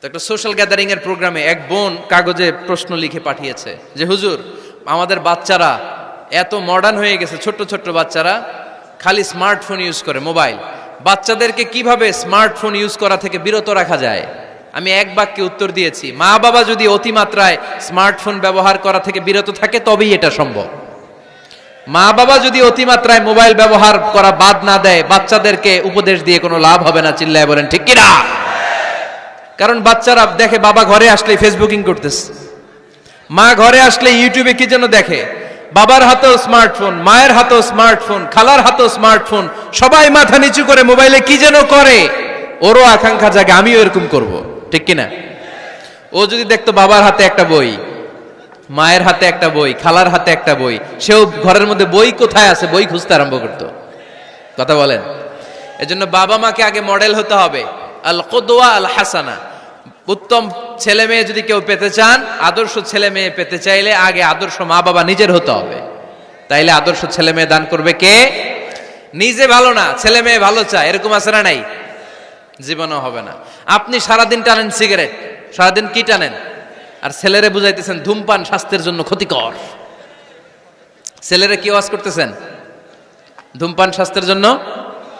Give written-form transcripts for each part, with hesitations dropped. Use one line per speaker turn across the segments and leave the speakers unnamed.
তো একটা social gathering এর প্রোগ্রামে এক বোন কাগজে প্রশ্ন লিখে পাঠিয়েছে যে হুজুর, আমাদের বাচ্চারা এত মডার্ন হয়ে গেছে, ছোট্ট ছোট্ট বাচ্চারা খালি স্মার্টফোন ইউজ করে, মোবাইল। বাচ্চাদেরকে কিভাবে স্মার্টফোন ইউজ করা থেকে বিরত রাখা যায়? আমি এক বাক্যে উত্তর দিয়েছি, মা বাবা যদি অতিমাত্রায় স্মার্টফোন ব্যবহার করা থেকে বিরত থাকে তবেই এটা সম্ভব। মা বাবা যদি অতিমাত্রায় মোবাইল ব্যবহার করা বাদ না দেয়, বাচ্চাদেরকে উপদেশ দিয়ে কোনো লাভ হবে না। চিল্লায় বলেন ঠিক কিনা? কারণ বাচ্চারা দেখে বাবা ঘরে আসলে ফেসবুকিং করতেছে, মা ঘরে আসলে ইউটিউবে কি যেন দেখে, বাবার হাতেও স্মার্টফোন, মায়ের হাতেও স্মার্টফোন, খালার হাতেও স্মার্টফোন, সবাই মাথা নিচু করে মোবাইলে কি যেন করে। ওরও আকাঙ্ক্ষা জাগে আমিও এরকম করব, ঠিক কিনা? ও যদি দেখতো বাবার হাতে একটা বই, মায়ের হাতে একটা বই, খালার হাতে একটা বই, সেও ঘরের মধ্যে বই কোথায় আছে বই খুঁজতে আরম্ভ করতো। কথা বলেন? এজন্য বাবা মাকে আগে মডেল হতে হবে, আল কুদওয়া আল হাসানা। উত্তম ছেলে মেয়ে যদি কেউ পেতে চান, আদর্শ ছেলে মেয়ে পেতে চাইলে আগে আদর্শ মা বাবা নিজের হতে হবে। তাইলে আদর্শ ছেলে মেয়ে দান করবে কে? নিজে ভালো না, ছেলে মেয়ে ভালো চায়, এরকম আছে না নাই? জীবনও হবে না। আপনি সারাদিন টানেন সিগারেট, সারাদিন কি টানেন, আর ছেলেরে বুঝাইতেছেন ধূমপান স্বাস্থ্যের জন্য ক্ষতিকর। ছেলেরে কি ওয়াজ করতেছেন? ধূমপান স্বাস্থ্যের জন্য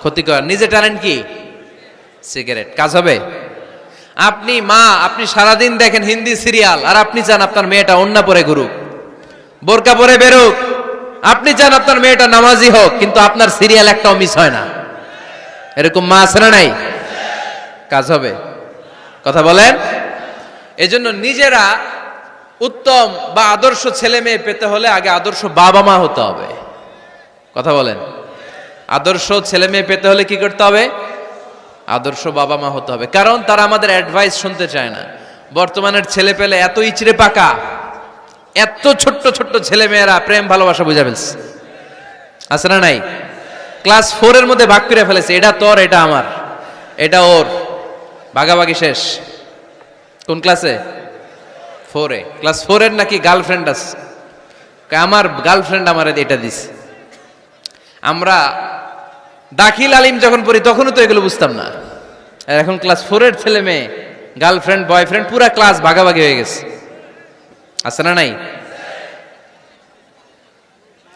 ক্ষতিকর। নিজে টানেন কি? সিগারেট। কাজ হবে? আপনি মা, আপনি সারাদিন দেখেন হিন্দি সিরিয়াল, আর আপনি চান আপনার মেয়েটা ওন্না পরে ঘুরুক, বোরকা পরে বেরুক। আপনি চান আপনার মেয়েটা নামাজি হোক, কিন্তু আপনার সিরিয়াল একটাও মিস হয় না। এরকম মা আছে না নাই? কাজ হবে? কথা বলেন? এজন্য নিজেরা উত্তম বা আদর্শ ছেলে মেয়ে পেতে হলে আগে আদর্শ বাবা মা হতে হবে। কথা বলেন? আদর্শ ছেলে মেয়ে পেতে হলে কি করতে হবে? আদর্শ বাবা মা হতে হবে। কারণ তারা আমাদের অ্যাডভাইস শুনতে চায় না। বর্তমানের ছেলে পেলে এত ইচড়ে পাকা, এত ছোট্ট ছোট্ট ছেলে মেয়েরা প্রেম ভালোবাসা বুঝা ফেলছে, আছে না নাই? ক্লাস 4 এর মধ্যে ভাগ করে ফেলেছে, এটা তোর, এটা আমার, এটা ওর, ভাগাভাগি শেষ। কোন ক্লাসে? 4 এ। ক্লাস 4 এর নাকি গার্লফ্রেন্ড আছে, আমার গার্লফ্রেন্ড আমার এটা দিস। আমরা দাখিল আলিম যখন পড়ি তখনও তো এগুলো বুঝতাম না। আর এখন ক্লাস 4 এর ছেলে মেয়ে গার্লফ্রেন্ড বয়ফ্রেন্ড পুরা ক্লাস ভাগাভাগি হয়ে গেছে, আছে না নাই?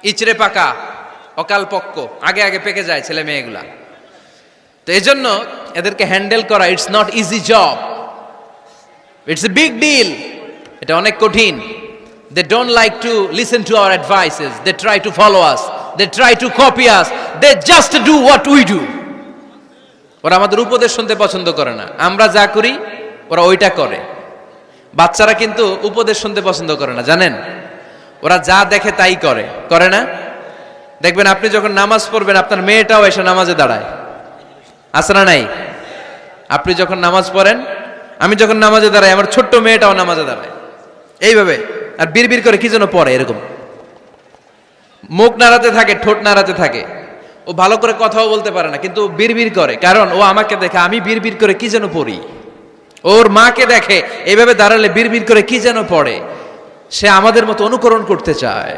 ইচড়ে পাকা, অকাল পক্ক, আগে আগে পেকে যায় ছেলে মেয়েগুলা। তো এই জন্য এদেরকে হ্যান্ডেল করা it's not easy job, it's a big deal. এটা অনেক কঠিন। They don't like to listen to our advices, they try to follow us, they try to copy us, they just do what we do. ওরা আমাদের উপদেশ শুনতে পছন্দ করে না, আমরা যা করি ওরা ওইটা করে। বাচ্চারা কিন্তু উপদেশ শুনতে পছন্দ করে না, জানেন? ওরা যা দেখে তাই করে, করে না? দেখবেন আপনি যখন নামাজ পড়বেন আপনার মেয়েটাও এসে নামাজে দাঁড়ায়, আছে না নাই? আপনি যখন নামাজ পড়েন, আমি যখন নামাজে দাঁড়াই, আমার ছোট্ট মেয়েটাও নামাজে দাঁড়ায় এইভাবে, আর বিড়বিড় করে কি যেন পড়ে, এরকম মুখ নাড়াতে থাকে, ঠোঁট নাড়াতে থাকে। ও ভালো করে কথাও বলতে পারে না, কিন্তু বিড়বিড় করে, কারণ ও আমাকে দেখে আমি বিড়বিড় করে কি যেন পড়ি। ওর মাকে দেখে এইভাবে দাঁড়ালে বিড়বিড় করে কি যেন পড়ে। সে আমাদের মতো অনুকরণ করতে চায়,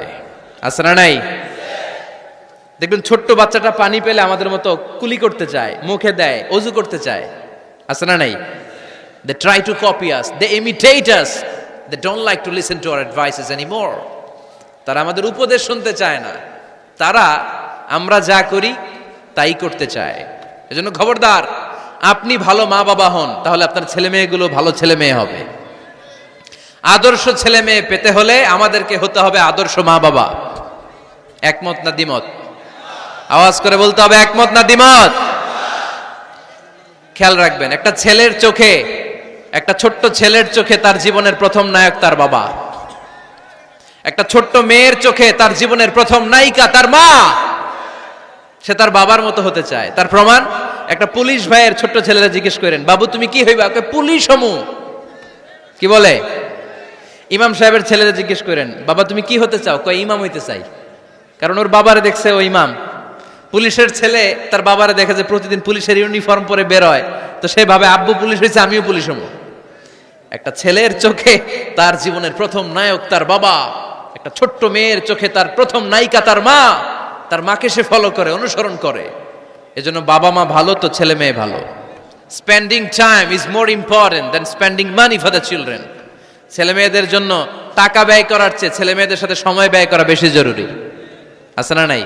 আছে না নাই? দেখবেন ছোট্ট বাচ্চাটা পানি পেলে আমাদের মতো কুলি করতে চায়, মুখে দেয়, অজু করতে চায়, আছে না নাই? They try to copy us, they imitate us, they don't like to listen to our advices anymore. তারা আমাদের উপদেশ শুনতে চায় না, তারা আমরা যা করি তাই করতে চায়। এজন্য খবরদার, আপনি ভালো মা বাবা হন, তাহলে আপনার ছেলে মেয়েগুলো ভালো ছেলে মেয়ে হবে। আদর্শ ছেলে মেয়ে পেতে হলে আমাদেরকে হতে হবে আদর্শ মা বাবা। একমত না দ্বিমত? আওয়াজ করে বলতে হবে, একমত না দ্বিমত? খেয়াল রাখবেন, একটা ছেলের চোখে, একটা ছোট্ট ছেলের চোখে তার জীবনের প্রথম নায়ক তার বাবা। একটা ছোট্ট মেয়ের চোখে তার জীবনের প্রথম নায়িকা তার মা। সে তার বাবার মতো হতে চায়। তার প্রমাণ, একটা পুলিশ ভাইয়ের ছোট্ট ছেলেরা জিজ্ঞেস করেন, বাবু তুমি কি হইবা? পুলিশ হমু। কি বলে? ইমাম সাহেবের ছেলেরা জিজ্ঞেস করেন, বাবা তুমি কি হতে চাও? কয় ইমাম হইতে চাই। কারণ ওর বাবারে দেখছে ও ইমাম। পুলিশের ছেলে তার বাবারে দেখে যে প্রতিদিন পুলিশের ইউনিফর্ম পরে বের হয়, তো সে ভাবে আব্বু পুলিশ হয়েছে, আমিও পুলিশ হবো। একটা ছেলের চোখে তার জীবনের প্রথম নায়ক তার বাবা, একটা ছোট্ট মেয়ের চোখে তার প্রথম নায়িকা তার মা। তার মাকে সে ফলো করে, অনুসরণ করে। এজন্য বাবা মা ভালো তো ছেলে মেয়ে ভালো। Spending time is more important than spending money for the children. ছেলে মেয়েদের জন্য টাকা ব্যয় করার চেয়ে ছেলে মেয়েদের সাথে সময় ব্যয় করা বেশি জরুরি, আছে না নাই?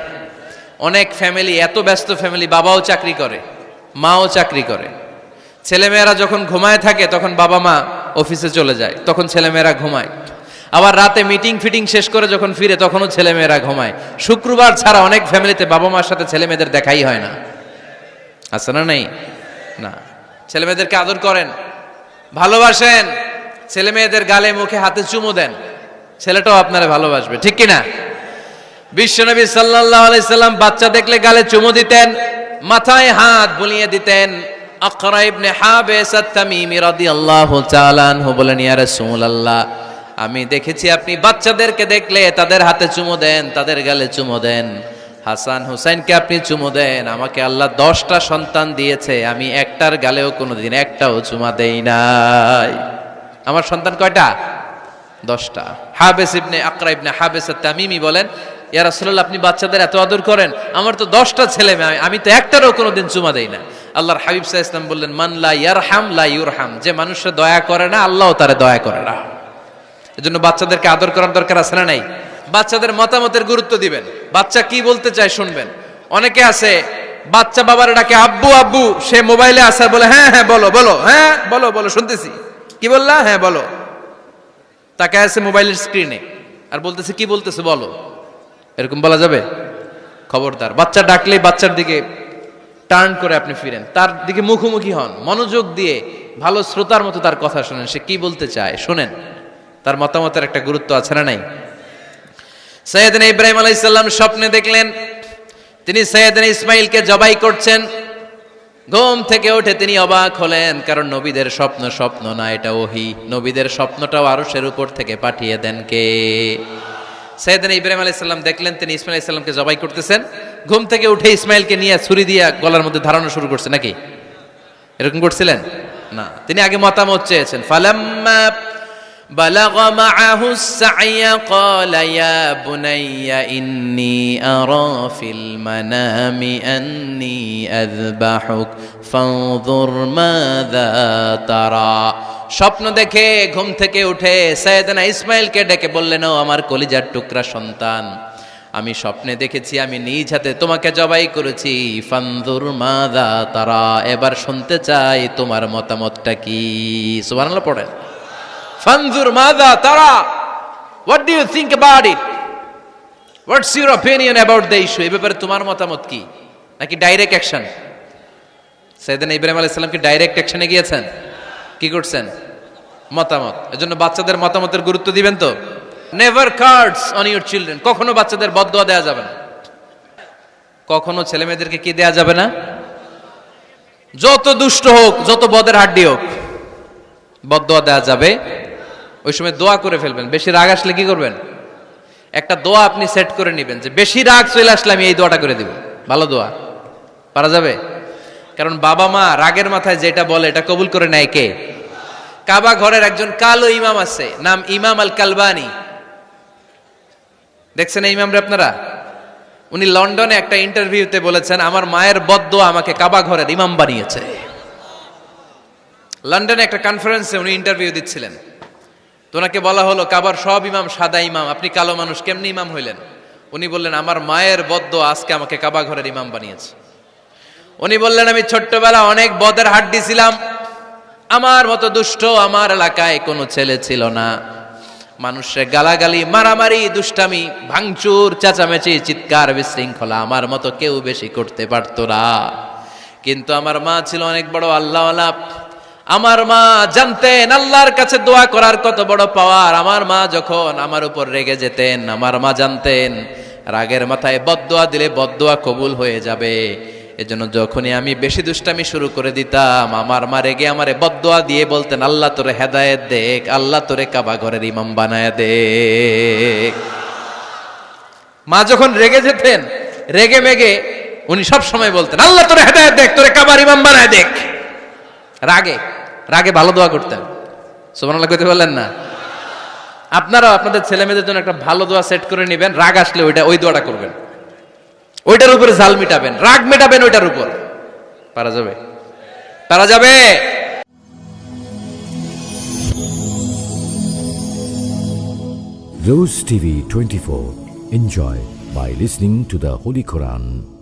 অনেক ফ্যামিলি, এত ব্যস্ত ফ্যামিলি, বাবাও চাকরি করে, মাও চাকরি করে, ছেলেমেয়েরা যখন ঘুমায় থাকে তখন বাবা মা অফিসে চলে যায়, তখন ছেলেমেয়েরা ঘুমায়। আবার রাতে মিটিং ফিটিং শেষ করে যখন ফিরে তখনও ছেলেমেয়েরা ঘুমায়। শুক্রবার ছাড়া অনেক ফ্যামিলিতে বাবা মার সাথে ছেলে মেয়েদের দেখাই হয় না, আছে না নাই? না, ছেলে মেয়েদেরকে আদর করেন, ভালোবাসেন, ছেলে মেয়েদের গালে মুখে হাতে চুমু দেন, ছেলেটাও আপনারা ভালোবাসবে, ঠিক কিনা? বিশ্বনবী সাল্লাল্লাহু আলাইহি সাল্লাম বাচ্চা দেখলে গালে চুমু দিতেন, মাথায় হাত বুলিয়ে দিতেন। আকরা ইবনে হাবিস আত-তামিমি রাদিয়াল্লাহু তাআলা আনহু বলেন, ইয়া রাসূলুল্লাহ, আমি দেখেছি আপনি বাচ্চাদেরকে দেখলে তাদের হাতে চুমু দেন, তাদের গালে চুমু দেন। হাসান হুসাইনকে আপনি চুমু দেন। আমাকে আল্লাহ 10টা সন্তান দিয়েছে, আমি একটার গালেও কোনোদিন একটাও চুমা দেই নাই। আমার সন্তান কয়টা? 10টা। হাবিস ইবনে আকরা ইবনে হাবিস আত-তামিমি বলেন, ইয়া রাসূলুল্লাহ, আপনি বাচ্চাদের এত আদর করেন, আমার তো 10টা ছেলে মেয়ে, আমি তো একটারও কোনোদিন চুমা দেই না। আল্লাহর হাবিব সাল্লাল্লাহু আলাইহি ওয়াসাল্লাম বললেন, মান লা ইয়ারহাম লা ইউরহাম, যে মানুষের দয়া করে না আল্লাহও তারে দয়া করে না। এজন্য বাচ্চাদেরকে আদর করার দরকার আছে না নাই? বাচ্চাদের মতামতের গুরুত্ব দিবেন, বাচ্চা কি বলতে চায় শুনবেন। অনেকে আছে বাচ্চা বাবার ডাকে আব্বু আব্বু, সে মোবাইলে আসে বলে হ্যাঁ হ্যাঁ বলো বলো, হ্যাঁ বলো বলো শুনতেছি, কি বললা, হ্যাঁ বলো। তাকে আছে মোবাইলের স্ক্রিনে আর বলতেছে কি বলতেছে বলো, এরকম বলা যাবে? খবরদার, বাচ্চা ডাকলেই বাচ্চার দিকে টার্ন করে আপনি ফিরেন, তার দিকে মুখোমুখি হন, মনোযোগ দিয়ে ভালো শ্রোতার মতো তার কথা শুনেন, সে কি বলতে চায় শুনেন, তার মতামতের একটা গুরুত্ব আছে না নাই? সাইয়েদনা ইব্রাহিম আলাইহিস সালাম স্বপ্নে দেখলেন তিনি সাইয়েদনা ইসমাইলকে জবাই করছেন। ঘুম থেকে উঠে তিনি অবাক হলেন, কারণ নবীদের স্বপ্ন স্বপ্ন না, এটা ওহী। নবীদের স্বপ্নটাও আরশের উপর থেকে পাঠিয়ে দেন কে? সাইয়েদনা ইব্রাহিম আলাইহিস সালাম দেখলেন তিনি ইসমাইল আলাইহিস সালামকে জবাই করতেছেন। ঘুম থেকে উঠে ইসমাইলকে নিয়ে ছুরি দিয়ে গলার মধ্যে ধারানো শুরু করছে নাকি? এরকম করছিলেন না, তিনি আগে মতামত চেয়েছেন। ফালাম্মা بلغ معه السعي قال يا بني إني أرى في المنام أني أذبحك فانظر ماذا ترى। স্বপ্ন দেখে ঘুম থেকে উঠে সাইয়েদনা ইসমাইলকে ডেকে বললেন, ও আমার কলিজার টুকরা সন্তান, আমি স্বপ্নে দেখেছি আমি নিজ হাতে তোমাকে জবাই করেছি। ফানজুর মাযা তারা, এবার শুনতে চাই তোমার মতামতটা কি। সুবহানাল্লাহ পড়েন। ফানজুর মাযা তারা, what do you think about it, what's your opinion about the issue, এই ব্যাপারে তোমার মতামত কি? নাকি ডাইরেক্ট অ্যাকশন? সাইয়েদনা ইব্রাহিম আলাইহিস সালাম কি ডাইরেক্ট অ্যাকশনে গিয়েছেন? কি করছেন? মতামত। এজন্য বাচ্চাদের মতামতের গুরুত্ব দিবেন তো। Never cards on your children, কখনো বাচ্চাদের বদদোয়া দেয়া যাবে না, কখনো ছেলে মেয়েদেরকে কি দেয়া যাবে না? যত দুষ্ট হোক, যত বদের হাড্ডি হোক, বদদোয়া দেয়া যাবে। ওই সময় দোয়া করে ফেলবেন। বেশি রাগ আসলে কি করবেন? একটা দোয়া আপনি সেট করে নেবেন যে বেশি রাগ চলে আসলে আমি এই দোয়াটা করে দিব। ভালো দোয়া পারা যাবে, কারণ বাবা মা রাগের মাথায় যেটা বলে এটা কবুল করে নেয় কে? কাবা ঘরের একজন কালো ইমাম আছে, নাম ইমাম আল কালবানি। দেখছেন এই ইমামরে আপনারা? উনি লন্ডনে একটা ইন্টারভিউতে বলেছেন, আমার মায়ের বদদোয়া আমাকে কাবা ঘরের ইমাম বানিয়েছে। লন্ডনে একটা কনফারেন্সে উনি ইন্টারভিউ দিচ্ছিলেন, তো ওনাকে বলা হলো কাবার সব ইমাম সাদা ইমাম, আপনি কালো মানুষ কেমনি ইমাম হইলেন? উনি বললেন, আমার মায়ের বদদোয়া আজকে আমাকে কাবা ঘরের ইমাম বানিয়েছে। উনি বললেন, আমি ছোট্টবেলা অনেক বদের হাড্ডি ছিলাম, আমার মতো দুষ্ট আমার এলাকায় কোনো ছেলে ছিল না। মানুষের গালাগালি, মারামারি, দুষ্টামি, ভাঙচুর, চেঁচামেচি, চিৎকার, বিশৃঙ্খলা আমার মতো কেউ বেশি করতে পারতো না। কিন্তু আমার মা ছিল অনেক বড় আল্লাহওয়ালা। আমার মা জানতেন আল্লাহর কাছে দোয়া করার কত বড় পাওয়ার। আমার মা যখন আমার উপর রেগে যেতেন, আমার মা জানতেন রাগের মাথায় বদদোয়া দিলে বদদোয়া কবুল হয়ে যাবে। এজন্য যখনই আমি বেশি দুষ্টামি শুরু করে দিতাম, আমার মা রেগে আমারে বদদোয়া দিয়ে বলতেন, আল্লাহ তোরে হেদায়েত দেখ, আল্লাহ তোরে কাবা ঘরের ইমাম বানায় দেখ। মা যখন রেগে যেতেন, রেগে মেগে উনি সব সময় বলতেন, আল্লাহ তোরে হেদায়েত দেখ, তোরে কাবার ইমাম বানায় দেখ। রাগে রাগে ভালো দোয়া করতেন। সুবহানাল্লাহ কইতে বললেন না? আপনারাও আপনাদের ছেলে মেয়েদের জন্য একটা ভালো দোয়া সেট করে নেবেন। রাগ আসলে ওই দোয়াটা করবেন, ওইটার উপরে জাল মিটাবেন, রাগ মেটাবেন ওইটার উপর। পারা যাবে? তারা যাবে?
Rose TV 24. Enjoy by listening to the Holy Quran.